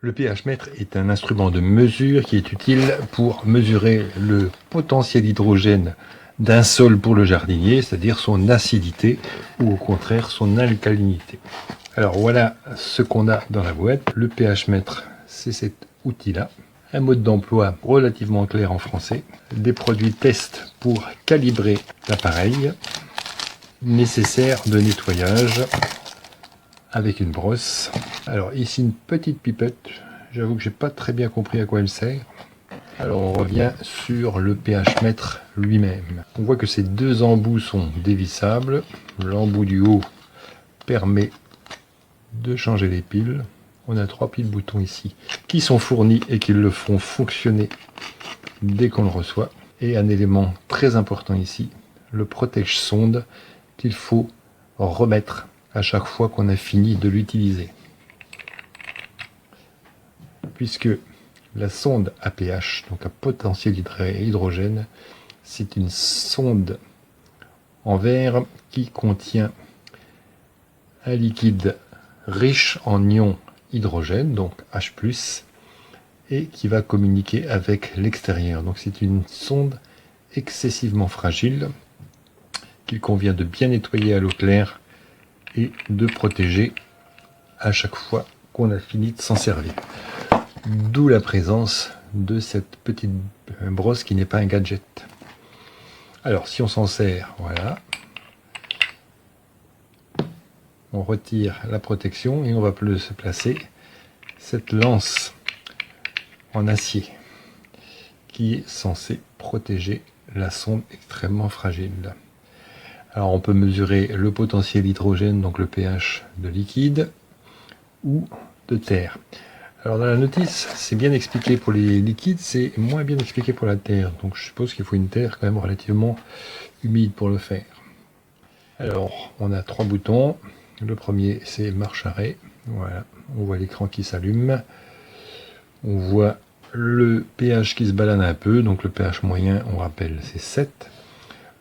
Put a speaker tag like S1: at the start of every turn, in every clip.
S1: Le pH-mètre est un instrument de mesure qui est utile pour mesurer le potentiel d'hydrogène d'un sol pour le jardinier, c'est-à-dire son acidité ou au contraire son alcalinité. Alors voilà ce qu'on a dans la boîte. Le pH-mètre, c'est cet outil-là. Un mode d'emploi relativement clair en français. Des produits test pour calibrer l'appareil. Nécessaire de nettoyage avec une brosse. Alors ici une petite pipette, j'avoue que j'ai pas très bien compris à quoi elle sert. Alors on revient sur le pH mètre lui-même. On voit que ces deux embouts sont dévissables. L'embout du haut permet de changer les piles. On a 3 piles boutons ici qui sont fournis et qui le font fonctionner dès qu'on le reçoit. Et un élément très important ici, le protège-sonde qu'il faut remettre à chaque fois qu'on a fini de l'utiliser. Puisque la sonde à pH, donc à potentiel hydrogène, c'est une sonde en verre qui contient un liquide riche en ions hydrogène, donc H+, et qui va communiquer avec l'extérieur. Donc c'est une sonde excessivement fragile qu'il convient de bien nettoyer à l'eau claire et de protéger à chaque fois qu'on a fini de s'en servir. D'où la présence de cette petite brosse qui n'est pas un gadget. Alors si on s'en sert, voilà. On retire la protection et on va se placer cette lance en acier qui est censée protéger la sonde extrêmement fragile. Alors on peut mesurer le potentiel d'hydrogène, donc le pH de liquide ou de terre. Alors dans la notice, c'est bien expliqué pour les liquides, c'est moins bien expliqué pour la terre. Donc je suppose qu'il faut une terre quand même relativement humide pour le faire. Alors on a 3 boutons. Le premier c'est marche arrêt. Voilà, on voit l'écran qui s'allume. On voit le pH qui se balade un peu. Donc le pH moyen, on rappelle, c'est 7.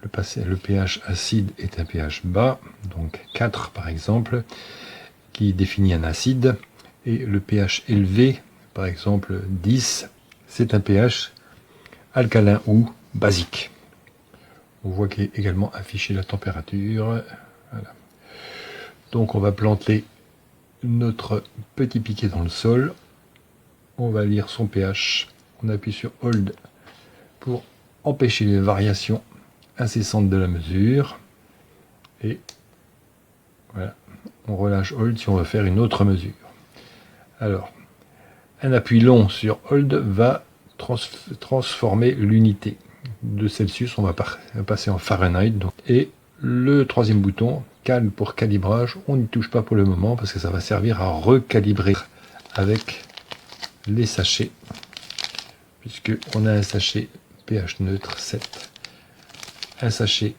S1: Le pH acide est un pH bas, donc 4 par exemple, qui définit un acide. Et le pH élevé, par exemple 10, c'est un pH alcalin ou basique. On voit qu'il est également affiché la température. Voilà. Donc on va planter notre petit piquet dans le sol. On va lire son pH. On appuie sur Hold pour empêcher les variations incessantes de la mesure. Et voilà, on relâche Hold si on veut faire une autre mesure. Alors, un appui long sur Hold va transformer l'unité de Celsius. On va passer en Fahrenheit. Et le troisième bouton, Cal pour calibrage, on n'y touche pas pour le moment parce que ça va servir à recalibrer avec les sachets. Puisque on a un sachet pH neutre 7, un sachet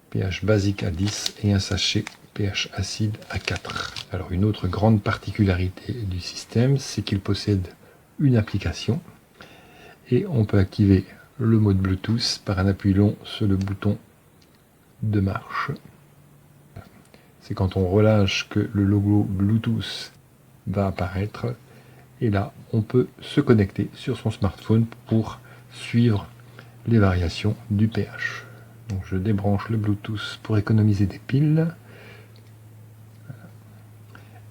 S1: pH basique à 10 et un sachet pH acide à 4. Alors une autre grande particularité du système, c'est qu'il possède une application et on peut activer le mode Bluetooth par un appui long sur le bouton de marche. C'est quand on relâche que le logo Bluetooth va apparaître et là on peut se connecter sur son smartphone pour suivre les variations du pH. Donc je débranche le Bluetooth pour économiser des piles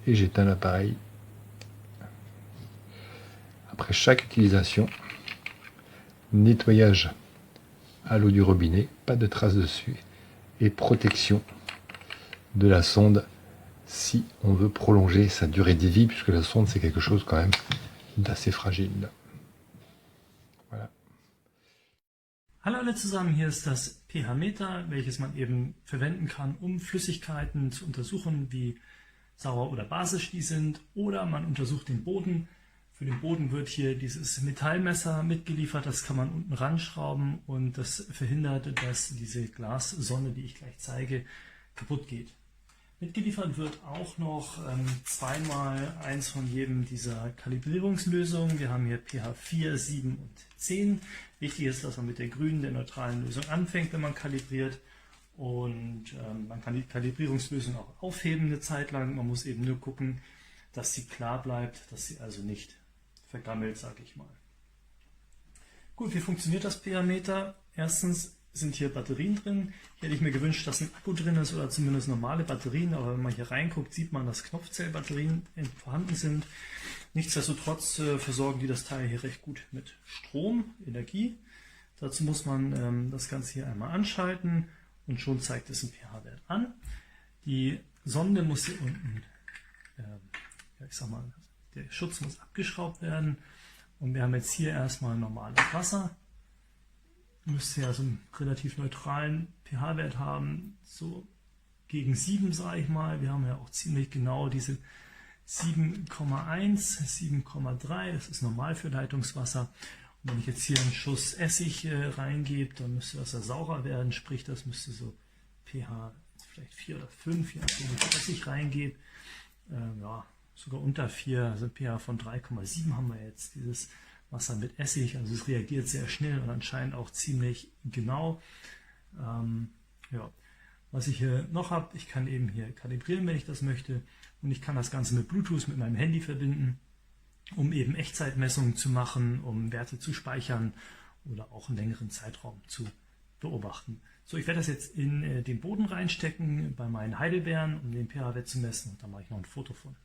S1: et j'éteins l'appareil. Après chaque utilisation, nettoyage à l'eau du robinet, pas de traces dessus, et protection de la sonde si on veut prolonger sa durée de vie, puisque la sonde c'est quelque chose quand même d'assez fragile. Voilà.
S2: Hallo alle zusammen, hier ist das pH-Meter, welches man eben verwenden kann, um Flüssigkeiten zu untersuchen, wie sauer oder basisch die sind, oder man untersucht den Boden. Für den Boden wird hier dieses Metallmesser mitgeliefert, das kann man unten ranschrauben und das verhindert, dass diese Glassonde, die ich gleich zeige, kaputt geht. Mitgeliefert wird auch noch zweimal eins von jedem dieser Kalibrierungslösungen. Wir haben hier pH 4, 7 und 10. Wichtig ist, dass man mit der grünen, der neutralen Lösung anfängt, wenn man kalibriert. Und man kann die Kalibrierungslösung auch aufheben eine Zeit lang. Man muss eben nur gucken, dass sie klar bleibt, dass sie also nicht vergammelt, sage ich mal. Gut, wie funktioniert das pH-Meter? Erstens sind hier Batterien drin. Hier hätte ich mir gewünscht, dass ein Akku drin ist oder zumindest normale Batterien, aber wenn man hier reinguckt, sieht man, dass Knopfzellbatterien vorhanden sind. Nichtsdestotrotz versorgen die das Teil hier recht gut mit Strom, Energie. Dazu muss man das Ganze hier einmal anschalten und schon zeigt es einen pH-Wert an. Die Sonde muss hier unten, ich sag mal, der Schutz muss abgeschraubt werden. Und wir haben jetzt hier erstmal normales Wasser. Müsste ja so einen relativ neutralen pH-Wert haben, so gegen 7, sage ich mal. Wir haben ja auch ziemlich genau diese 7,1, 7,3, das ist normal für Leitungswasser. Und wenn ich jetzt hier einen Schuss Essig reingebe, dann müsste das ja saurer werden, sprich das müsste so pH vielleicht 4 oder 5, je nachdem wie viel Essig reingebe. Ja, sogar unter 4, also pH von 3,7 haben wir jetzt dieses Wasser mit Essig, also es reagiert sehr schnell und anscheinend auch ziemlich genau. Ja. Was ich hier noch habe, ich kann eben hier kalibrieren, wenn ich das möchte, und ich kann das Ganze mit Bluetooth mit meinem Handy verbinden, um eben Echtzeitmessungen zu machen, um Werte zu speichern oder auch einen längeren Zeitraum zu beobachten. So, ich werde das jetzt in den Boden reinstecken bei meinen Heidelbeeren, um den pH-Wert zu messen, und da mache ich noch ein Foto von.